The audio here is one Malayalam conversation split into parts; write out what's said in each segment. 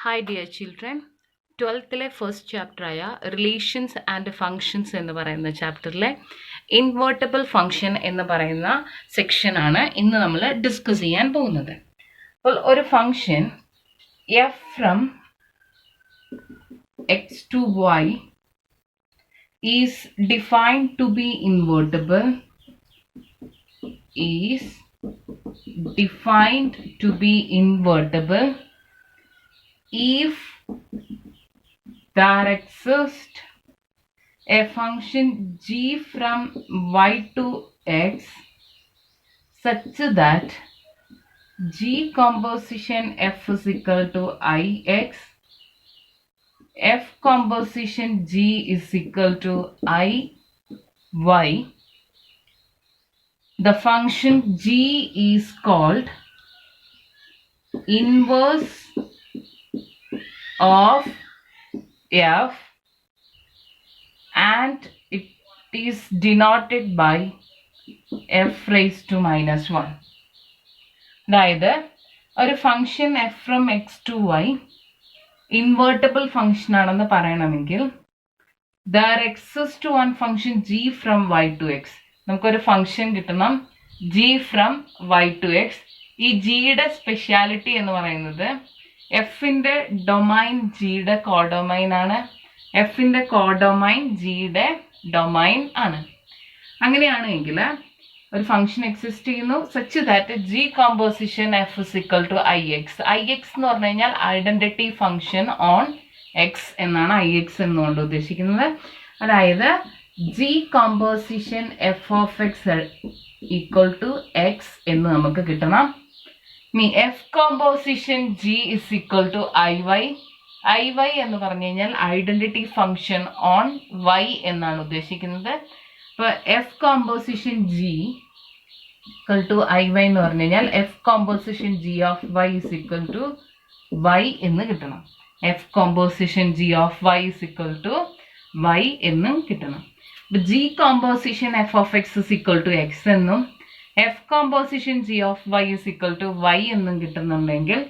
Hi dear children, 12th first chapter aya relations and functions ennu parayna chapter le invertible function ennu parayna section aanu innu nammal discuss cheyan pogunnathu. Appo oru function f from x to y is defined to be invertible if there exists a function g from y to x such that g composition f is equal to ix, f composition g is equal to iy. The function g is called inverse of f and it is denoted by f raised to minus 1. അതായത് ഒരു function F from X to Y invertible function ആണെന്ന് പറയണമെങ്കിൽ there exist one function G from Y to X. നമുക്കൊരു ഫംഗ്ഷൻ കിട്ടണം G from Y to X. ഈ ജിയുടെ സ്പെഷ്യാലിറ്റി എന്ന് പറയുന്നത് എഫിന്റെ ഡൊമൈൻ ജിയുടെ കോഡൊമൈൻ ആണ്, എഫിന്റെ കോഡൊമൈൻ ജിയുടെ ഡൊമൈൻ ആണ്. അങ്ങനെയാണെങ്കിൽ ഒരു ഫംഗ്ഷൻ എക്സിസ്റ്റ് ചെയ്യുന്നു such that G composition F is equal to I X. I X എന്ന് പറഞ്ഞു കഴിഞ്ഞാൽ ഐഡന്റിറ്റി ഫംഗ്ഷൻ ഓൺ എക്സ് എന്നാണ് ഐ എക്സ് എന്നുകൊണ്ട് ഉദ്ദേശിക്കുന്നത്. അതായത് G composition F of X equal to X എന്ന് നമുക്ക് കിട്ടണം. ഇനി F composition G is equal to I Y. I Y എന്ന് പറഞ്ഞു കഴിഞ്ഞാൽ ഐഡന്റിറ്റി ഫംഗ്ഷൻ ഓൺ വൈ എന്നാണ് ഉദ്ദേശിക്കുന്നത്. അപ്പോൾ f composition g equal to I Y എന്ന് പറഞ്ഞു കഴിഞ്ഞാൽ f composition G of y is equal to Y എന്ന് കിട്ടണം. F composition G of y is equal to y എന്നും കിട്ടണം. G composition F of x is equal to x എന്നും f composition G of y is equal to y എന്നും കിട്ടുന്നുണ്ടെങ്കിൽ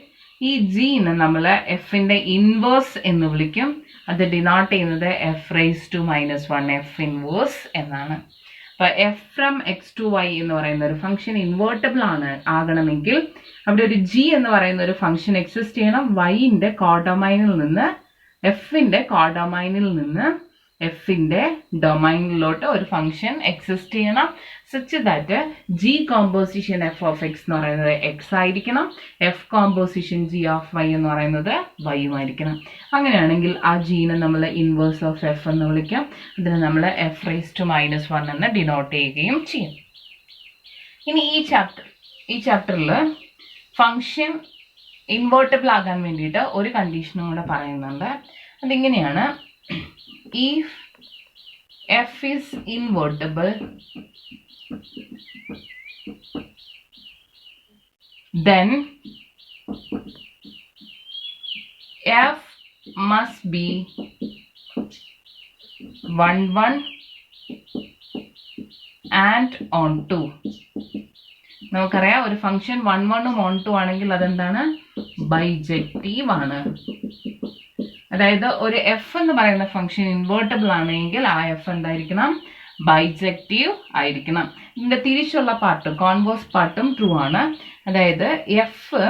ഈ ജിനെ നമ്മൾ എഫിന്റെ ഇൻവേഴ്സ് എന്ന് വിളിക്കും. അത് ഡിനോട്ട് ചെയ്യുന്നത് F raise to minus one, F inverse എന്നാണ്. അപ്പൊ F from X to Y എന്ന് പറയുന്ന ഒരു ഫംഗ്ഷൻ ഇൻവേർട്ടബിൾ ആകണമെങ്കിൽ അവിടെ ഒരു ജി എന്ന് പറയുന്ന ഒരു ഫംഗ്ഷൻ എക്സിസ്റ്റ് ചെയ്യണം. വൈന്റെ കോഡൊമൈനിൽ നിന്ന് എഫിന്റെ കോഡൊമൈനിൽ നിന്ന് എഫിന്റെ ഡൊമൈനിലോട്ട് ഒരു ഫംഗ്ഷൻ എക്സിസ്റ്റ് ചെയ്യണം such that G composition F of X എന്ന് പറയുന്നത് എക്സ് ആയിരിക്കണം, F composition G of Y എന്ന് പറയുന്നത് വൈയും ആയിരിക്കണം. അങ്ങനെയാണെങ്കിൽ ആ ജീനെ നമ്മൾ ഇൻവേഴ്സ് ഓഫ് എഫ് എന്ന് വിളിക്കാം. അതിനെ നമ്മൾ F raise to minus one എന്ന് ഡിനോട്ട് ചെയ്യുകയും ചെയ്യും. ഇനി ഈ ചാപ്റ്ററിൽ ഫംഗ്ഷൻ ഇൻവേർട്ടബിൾ ആകാൻ വേണ്ടിയിട്ട് ഒരു കണ്ടീഷനും കൂടെ പറയുന്നുണ്ട്. അതിങ്ങനെയാണ്: if f is invertible, then f must be 1 1 and on 2. നമുക്കറിയാം ഒരു ഫംഗ്ഷൻ 1 1ഉം on 2 ആണെങ്കിൽ അതെന്താണ്? ബൈജക്റ്റീവ് ആണ്. അതായത് ഒരു എഫ് എന്ന് പറയുന്ന ഫംഗ്ഷൻ ഇൻവേർട്ടബിൾ ആണെങ്കിൽ ആ എഫ് എന്തായിരിക്കണം? ബൈജക്റ്റീവ് ആയിരിക്കണം. ഇതിന്റെ തിരിച്ചുള്ള പാർട്ടും കോൺവേഴ്സ് പാർട്ടും ട്രൂ ആണ്. അതായത് F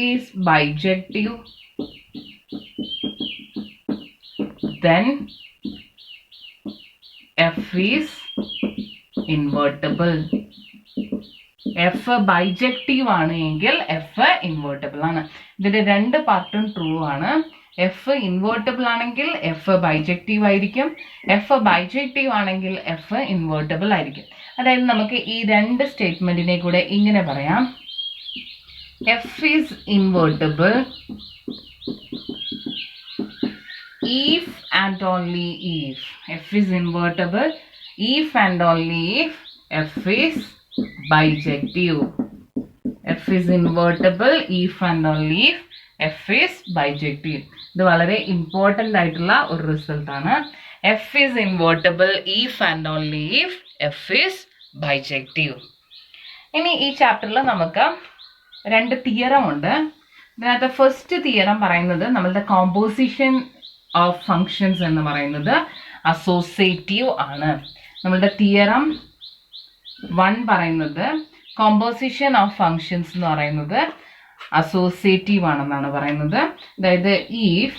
is bijective then f is invertible. F bijective ആണ് എങ്കിൽ എഫ് ഇൻവേർട്ടബിൾ ആണ്. ഇതിന്റെ രണ്ട് പാർട്ടും ട്രൂ ആണ്. എഫ് ഇൻവേർട്ടബിൾ ആണെങ്കിൽ എഫ് ബൈജക്റ്റീവ് ആയിരിക്കും, എഫ് ബൈജക്റ്റീവ് ആണെങ്കിൽ എഫ് ഇൻവേർട്ടബിൾ ആയിരിക്കും. അതായത് നമുക്ക് ഈ രണ്ട് സ്റ്റേറ്റ്മെന്റിനെ കൂടെ ഇങ്ങനെ പറയാം: F is invertible if and only if. f is invertible if and only if f is bijective. f is invertible if and only if f is bijective. ഇത് വളരെ ഇമ്പോർട്ടൻ്റ് ആയിട്ടുള്ള ഒരു റിസൾട്ട് ആണ്. f is invertible if and only if f is bijective. ഇനി ഈ ചാപ്റ്ററിൽ നമുക്ക് രണ്ട് തിയറം ഉണ്ട്. ഇതിനകത്ത് ഫസ്റ്റ് തിയറം പറയുന്നത് നമ്മളുടെ കോമ്പോസിഷൻ ഓഫ് ഫങ്ഷൻസ് എന്ന് പറയുന്നത് അസോസിയേറ്റീവ് ആണ്. നമ്മളുടെ തിയറം 1 പറയുന്നത് കോമ്പോസിഷൻ ഓഫ് ഫങ്ഷൻസ് എന്ന് പറയുന്നത് അസോസിയേറ്റീവ് ആണെന്നാണ് പറയുന്നത്. അതായത് if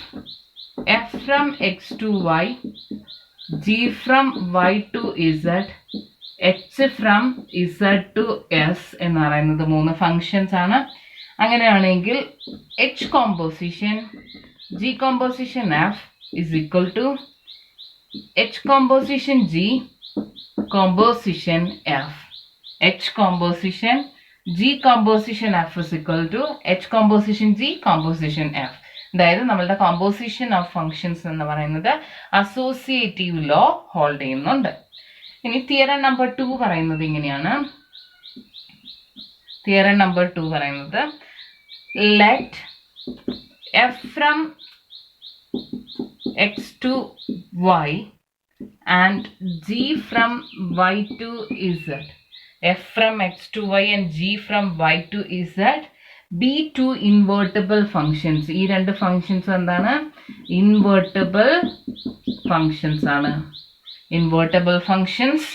f from x to y, g from y to z, h from z to s എന്ന് പറയുന്നത് 3 ഫങ്ഷൻസ് ആണ്. അങ്ങനെയാണെങ്കിൽ h composition g composition f is equal to h composition g composition f. h composition g composition f is equal to h composition g composition f. അതായത് നമ്മളുടെ കോമ്പോസിഷൻ ഓഫ് ഫങ്ഷൻസ് എന്ന് പറയുന്നത് അസോസിയേറ്റീവ് ലോ ഹോൾഡ് ചെയ്യുന്നുണ്ട്. ഇനി തിയറം നമ്പർ 2 പറയുന്നത് ഇങ്ങനെയാണ്. തിയറം നമ്പർ 2 പറയുന്നത് let f from x to y and g from y to z, f from x to y and g from y to z be two invertible functions. ഈ രണ്ട് ഫങ്ഷൻസ് എന്താണ്? ഇൻവേർട്ടിബിൾ ഫങ്ഷൻസ് ആണ്. Invertible functions.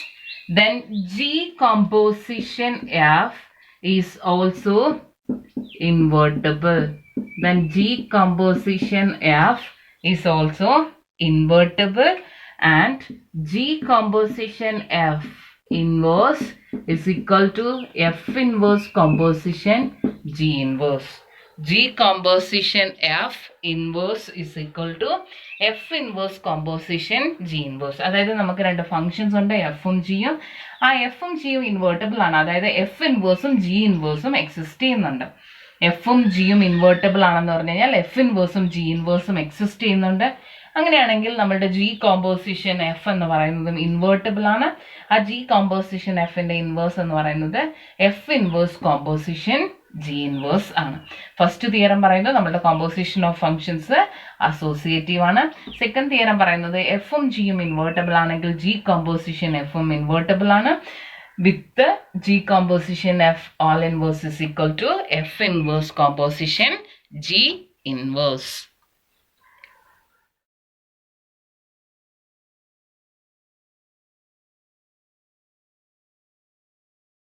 then g composition f is also invertible. then g composition f is also invertible and g composition f inverse is equal to f inverse composition g inverse. g composition f inverse is equal to f inverse composition g inverse. അതായത് നമുക്ക് രണ്ട് ഫങ്ഷൻസ് ഉണ്ട്, എഫും ജിയും. ആ എഫും ജിയും ഇൻവേർട്ടിബിൾ ആണ്. അതായത് എഫ് ഇൻവേഴ്സും ജി ഇൻവേഴ്സും എക്സിസ്റ്റ് ചെയ്യുന്നുണ്ട്. എഫും ജിയും ഇൻവേർട്ടിബിൾ ആണെന്ന് പറഞ്ഞു കഴിഞ്ഞാൽ എഫ് ഇൻവേഴ്സും ജി ഇൻവേഴ്സും എക്സിസ്റ്റ് ചെയ്യുന്നുണ്ട്. അങ്ങനെയാണെങ്കിൽ നമ്മുടെ ജി കോമ്പോസിഷൻ എഫ് എന്ന് പറയുന്നതും ഇൻവേർട്ടിബിൾ ആണ്. ആ ജി കോമ്പോസിഷൻ എഫിന്റെ ഇൻവേഴ്സ് എന്ന് പറയുന്നത് F inverse composition G inverse ആണ്. ഫസ്റ്റ് തിയറം പറയുന്നത് നമ്മുടെ കോമ്പോസിഷൻ ഓഫ് ഫങ്ഷൻസ് അസോസിയേറ്റീവ് ആണ്. സെക്കൻഡ് തിയറം പറയുന്നത് എഫും ജിയും ഇൻവേർട്ടബിൾ ആണെങ്കിൽ ജി കോമ്പോസിഷൻ എഫും ഇൻവേർട്ടബിൾ ആണ്. With G composition F whole inverse is equal to F inverse composition G inverse.